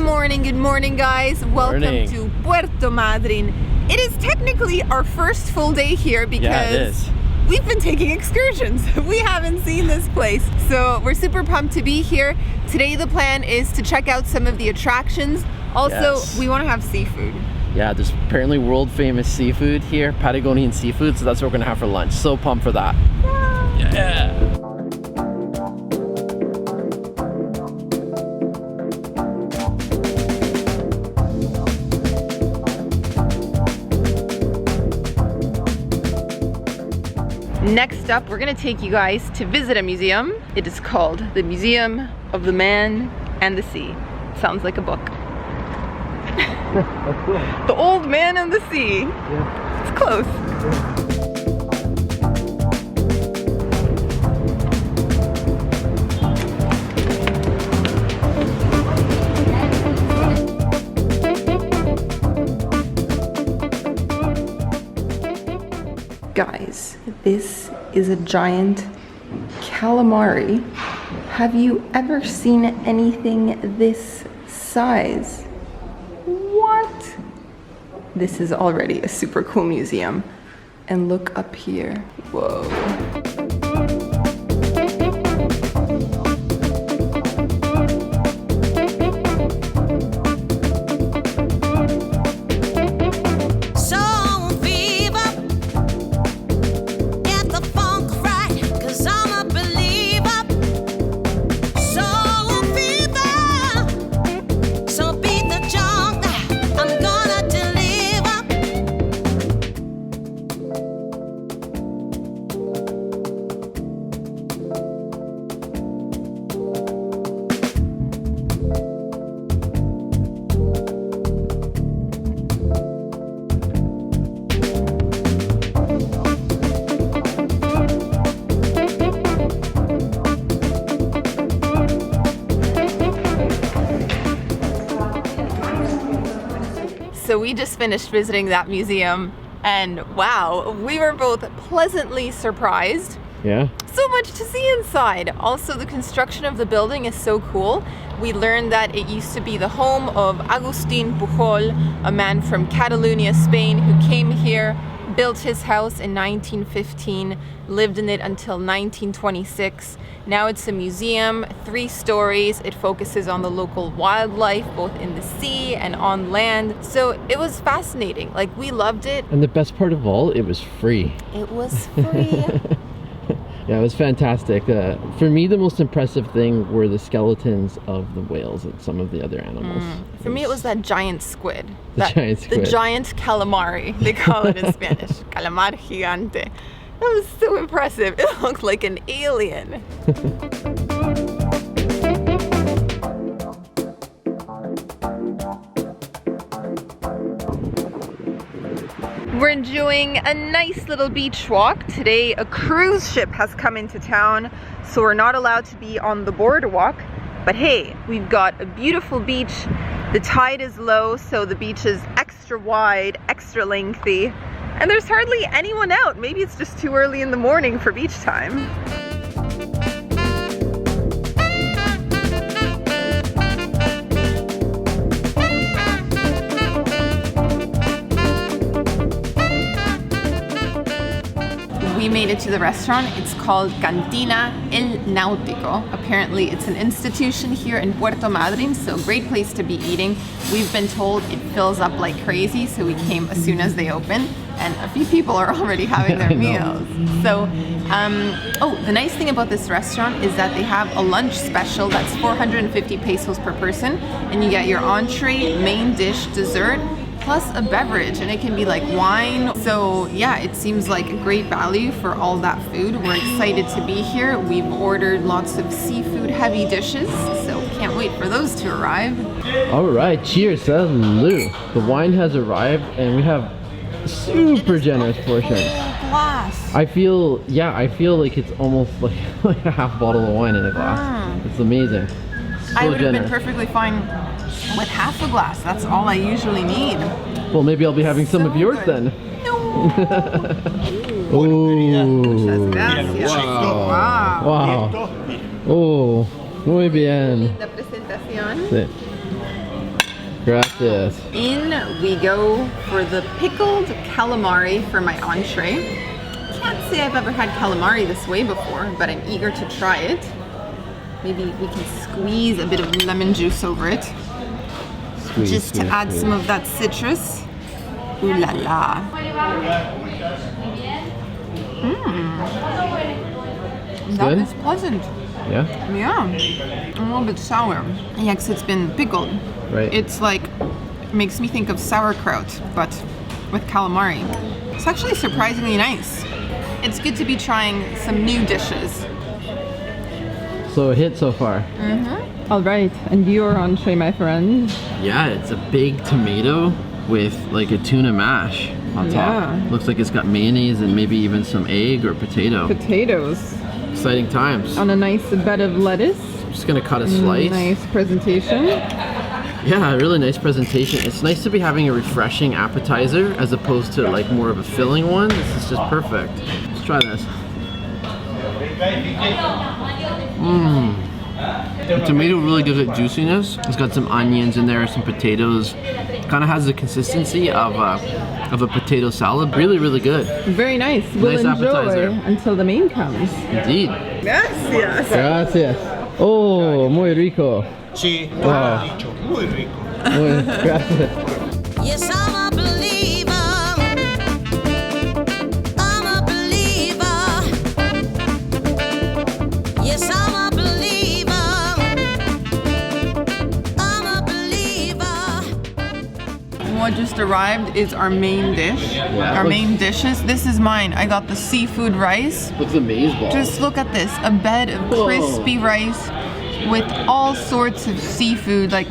Good morning, guys. Welcome to Puerto Madryn. It is technically our first full day here because we've been taking excursions. We haven't seen this place, so we're super pumped to be here. Today the plan is to check out some of the attractions. Also, we want to have seafood. Yeah, there's apparently world famous seafood here, Patagonian seafood, so that's what we're gonna have for lunch. So pumped for that. Yeah. Next up, we're gonna take you guys to visit a museum. It is called the Museum of the Man and the Sea. Sounds like a book. The Old Man and the Sea. Yeah. It's close. Guys, this is a giant calamari. Have you ever seen anything this size? What? This is already a super cool museum. And look up here. Whoa. So we just finished visiting that museum and wow, we were both pleasantly surprised. Yeah. So much to see inside. Also, the construction of the building is so cool. We learned that it used to be the home of Agustin Pujol, a man from Catalonia, Spain, who came here, built his house in 1915, lived in it until 1926. Now it's a museum, 3 stories. It focuses on the local wildlife, both in the sea and on land. So it was fascinating. Like, we loved it. And the best part of all, it was free. It was free. Yeah, it was fantastic. For me, the most impressive thing were the skeletons of the whales and some of the other animals. For me, it was that giant squid. The giant calamari, they call it in Spanish. Calamar gigante. That was so impressive. It looked like an alien. We're enjoying a nice little beach walk. Today, a cruise ship has come into town, so we're not allowed to be on the boardwalk. But hey, we've got a beautiful beach. The tide is low, so the beach is extra wide, extra lengthy. And there's hardly anyone out. Maybe it's just too early in the morning for beach time. We made it to the restaurant. It's called Cantina El Nautico. Apparently it's an institution here in Puerto Madryn, so great place to be eating. We've been told it fills up like crazy, so we came as soon as they open, and a few people are already having their meals. So, the nice thing about this restaurant is that they have a lunch special that's 450 pesos per person, and you get your entree, main dish, dessert, plus a beverage, and it can be like wine. So yeah, it seems like a great value for all that food. We're excited to be here. We've ordered lots of seafood heavy dishes, so can't wait for those to arrive. All right, cheers, salud. The wine has arrived and we have super generous portions. Glass. I feel like it's almost like a half bottle of wine in a glass. It's amazing. So I would have been generous. perfectly fine with half a glass. That's all I usually need. Well, maybe I'll be having some of yours then. No. Ooh. Gracias. Wow. Wow. Oh, muy bien. Linda presentación. Sí. Gracias. In we go for the pickled calamari for my entree. Can't say I've ever had calamari this way before, but I'm eager to try it. Maybe we can squeeze a bit of lemon juice over it. Just to add some of that citrus. Ooh la la. That is pleasant. Yeah? Yeah. A little bit sour. Yeah, because it's been pickled. Right. It's like, makes me think of sauerkraut, but with calamari. It's actually surprisingly nice. It's good to be trying some new dishes. So a hit so far. All right, and your entree, my friend. Yeah, it's a big tomato with like a tuna mash on top. Yeah. Looks like it's got mayonnaise and maybe even some egg or potato. Potatoes. Exciting times. On a nice bed of lettuce. I'm just gonna cut a slice. Nice presentation. Yeah, really nice presentation. It's nice to be having a refreshing appetizer as opposed to like more of a filling one. This is just perfect. Let's try this. The tomato really gives it juiciness. It's got some onions in there, some potatoes. Kind of has the consistency of a potato salad. Really, really good. Very nice. We'll Nice enjoy appetizer. until the main comes. Indeed. Gracias. Gracias. Oh, muy rico. Sí, Wow. dicho, muy rico. Muy, gracias. Yes, I'm a believer. I'm a believer. Yes, I'm a believer. I'm a believer. What just arrived is our main dish. Our main dishes. This is mine. I got the seafood rice. Looks amazing. Just look at this. A bed of crispy rice with all sorts of seafood. Like,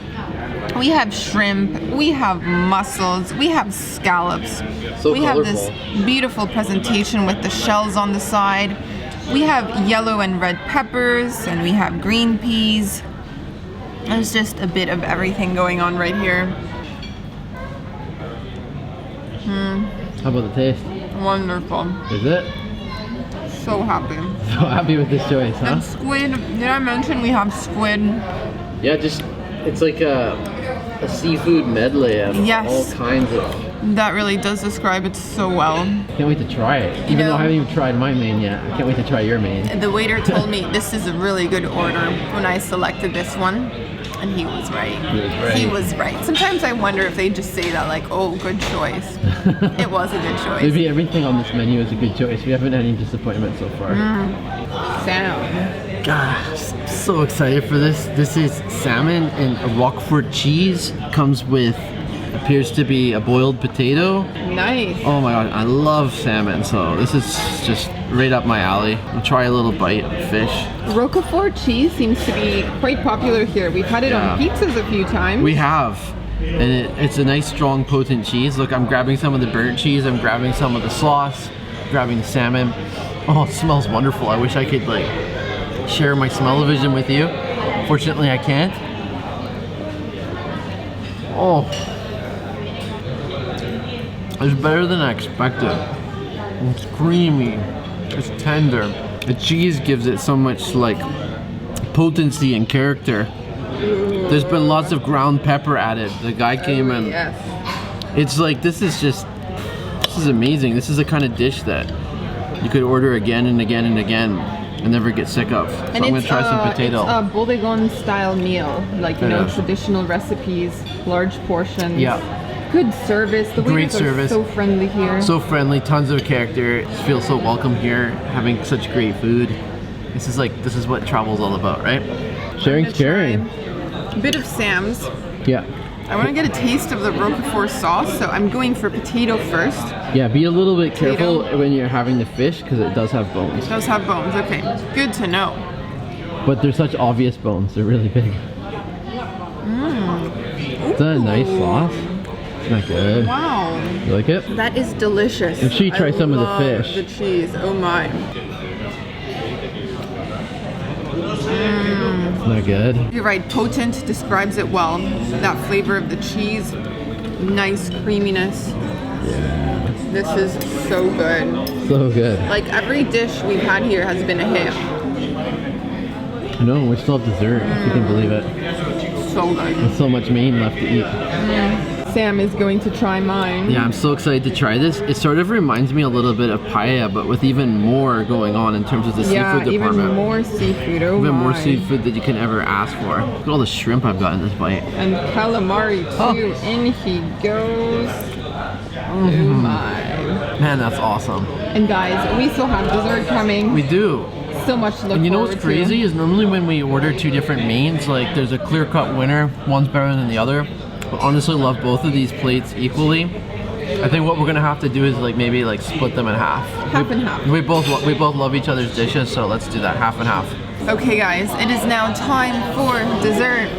we have shrimp, we have mussels, we have scallops. So we have this colorful. beautiful presentation with the shells on the side. We have yellow and red peppers, and we have green peas. There's just a bit of everything going on right here. How about the taste? Wonderful. Is it? So happy. So happy with this choice, huh? And squid. Did I mention we have squid? Yeah, just it's like a seafood medley of Yes. all kinds of. That really does describe it so well. Can't wait to try it. Even though I haven't even tried my main yet. I can't wait to try your main. The waiter told me this is a really good order when I selected this one, and he was right. He was right. He was right. Sometimes I wonder if they just say that like, oh, good choice. It was a good choice. Maybe everything on this menu is a good choice. We haven't had any disappointment so far. Sound. Gosh, so excited for this. This is salmon and a roquefort cheese. Comes with, appears to be a boiled potato. Nice. Oh my god, I love salmon, so this is just right up my alley. I'll try a little bite of fish. Roquefort cheese seems to be quite popular here. We've had it on pizzas a few times. We have, and it's a nice, strong, potent cheese. Look, I'm grabbing some of the burnt cheese. I'm grabbing some of the sauce. Grabbing the salmon. Oh, it smells wonderful. I wish I could like share my smell-o-vision with you. Fortunately, I can't. Oh, it's better than I expected. It's creamy. It's tender. The cheese gives it so much like potency and character. There's been lots of ground pepper added. The guy came and Yes. it's like this is amazing. This is the kind of dish that you could order again and again and again and never get sick of. So I'm gonna try some potato. It's a bodegon style meal, like traditional recipes, large portions. Yeah. Good service. The Great waiters service. are so friendly here. So friendly, tons of character. Just feel so welcome here, having such great food. This is what travel's all about, right? Sharing's caring. A bit of Sam's. Yeah. I want to get a taste of the roquefort sauce, so I'm going for potato first. Yeah, be a little bit Potato. careful when you're having the fish because it does have bones. It does have bones. Okay, good to know. But they're such obvious bones. They're really big. Is that a nice sauce? Isn't that good? Wow, You like it? that is delicious. Make sure you try some of the love fish. The cheese. Oh my. Isn't that good? You're right, potent describes it well. That flavor of the cheese, nice creaminess. Yeah. This is so good. So good. Like every dish we've had here has been a hit. No, we still have dessert, if you can believe it. So so good. There's so much main left to eat. Sam is going to try mine. Yeah, I'm so excited to try this. It sort of reminds me a little bit of paella, but with even more going on in terms of the seafood department. Even more seafood. Oh Even my. more seafood that you can ever ask for. Look at all the shrimp I've got in this bite. And calamari too. In he goes. Oh my. Man, that's awesome. And guys, we still have dessert coming. We do. So much to look And you know forward what's crazy to. is normally when we order two different mains, like there's a clear-cut winner, one's better than the other. But honestly, love both of these plates equally. I think what we're gonna have to do is like maybe like split them in half. Half and half. We both love each other's dishes, so let's do that half and half. Okay guys, it is now time for dessert.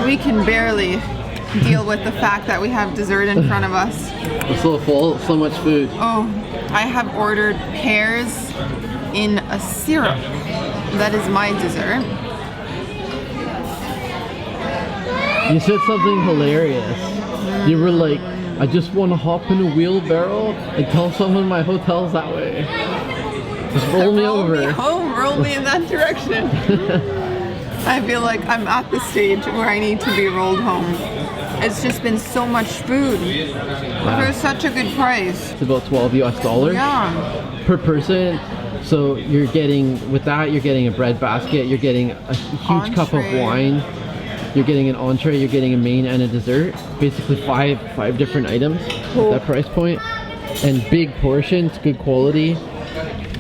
We can barely deal with the fact that we have dessert in front of us. We're so full, so much food. Oh, I have ordered pears in a syrup. That is my dessert. You said something hilarious. You were like, I just want to hop in a wheelbarrow and tell someone my hotel's that way. Just roll me over. Roll me home, roll me in that direction. I feel like I'm at the stage where I need to be rolled home. It's just been so much food for such a good price. It's about $12 US Yeah. per person. So you're getting, with that, you're getting a bread basket, you're getting a huge cup of Entree. wine, you're getting an entree, you're getting a main and a dessert. Basically five different items Cool. at that price point. And big portions, good quality.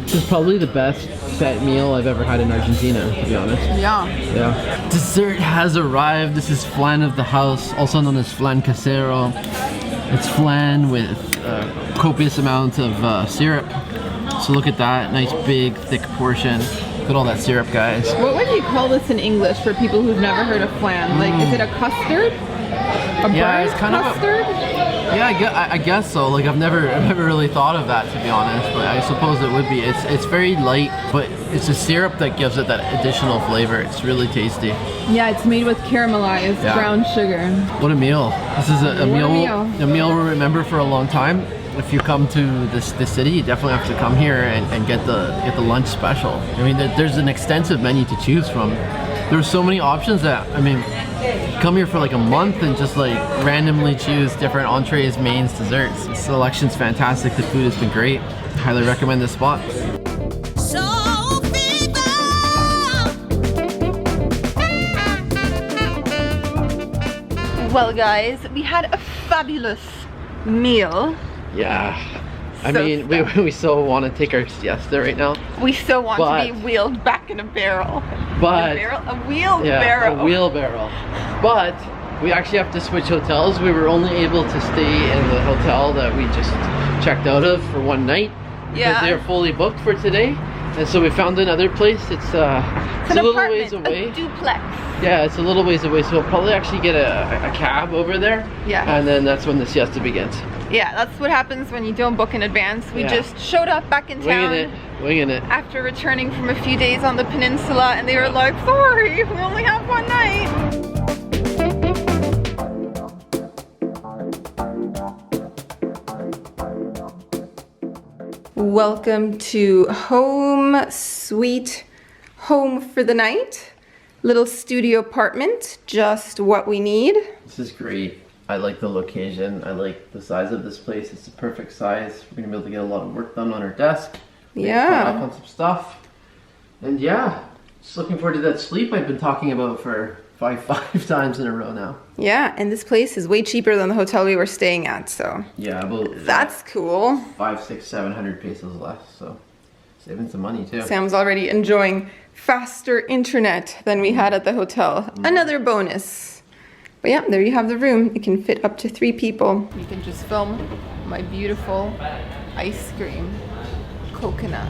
This is probably the best set meal I've ever had in Argentina, to be honest. Yeah. Yeah. Dessert has arrived. This is flan of the house, also known as flan casero. It's flan with a copious amount of syrup. So look at that, nice big thick portion. Look at all that syrup, guys. What would you call this in English for people who've never heard of flan? Like, is it a custard? A Yeah, bread it's kind of a- custard? Yeah, I guess so. Like I've never really thought of that, to be honest, but I suppose it would be. It's very light, but it's a syrup that gives it that additional flavor. It's really tasty. Yeah, it's made with caramelized Yeah. brown sugar. What a meal! This is a What a meal. meal. A meal we'll remember for a long time. If you come to this city, you definitely have to come here and get the lunch special. I mean, there's an extensive menu to choose from. There's so many options that, I mean, come here for like a month and just like randomly choose different entrees, mains, desserts. The selection's fantastic. The food has been great. Highly recommend this spot. So fever. Well, guys, we had a fabulous meal. Yeah. I So mean, we so want to take our siesta right now. We still want But- to be wheeled back in a barrel. But A wheelbarrow. yeah, a wheelbarrow. But we actually have to switch hotels. We were only able to stay in the hotel that we just checked out of for one night. Because Yeah. they're fully booked for today. And so we found another place. It's a little ways away. A duplex. Yeah, it's a little ways away. So we'll probably actually get a cab over there. Yeah. And then that's when the siesta begins. Yeah, that's what happens when you don't book in advance. We Yeah. just showed up back in town Winging it. after returning from a few days on the peninsula, and they were like, sorry, we only have one night. Welcome to Home Sweet Home for the Night. Little studio apartment, just what we need. This is great. I like the location. I like the size of this place. It's the perfect size. We're gonna be able to get a lot of work done on our desk. Maybe Yeah. caught up on some stuff. And yeah, just looking forward to that sleep I've been talking about for five times in a row now. Yeah, and this place is way cheaper than the hotel we were staying at, so Yeah, about that's cool. 500, 600, 700 pesos less. So saving some money too. Sam's already enjoying faster internet than we had at the hotel. Another bonus. But yeah, there you have the room. It can fit up to 3 people. You can just film my beautiful ice cream coconut.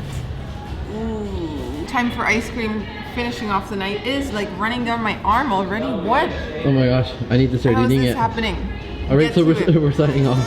Ooh. Time for ice cream. Finishing off the night is like running down my arm already. What? Oh my gosh, I need to start How is eating this it. happening? All right, Get so to it. we're signing off.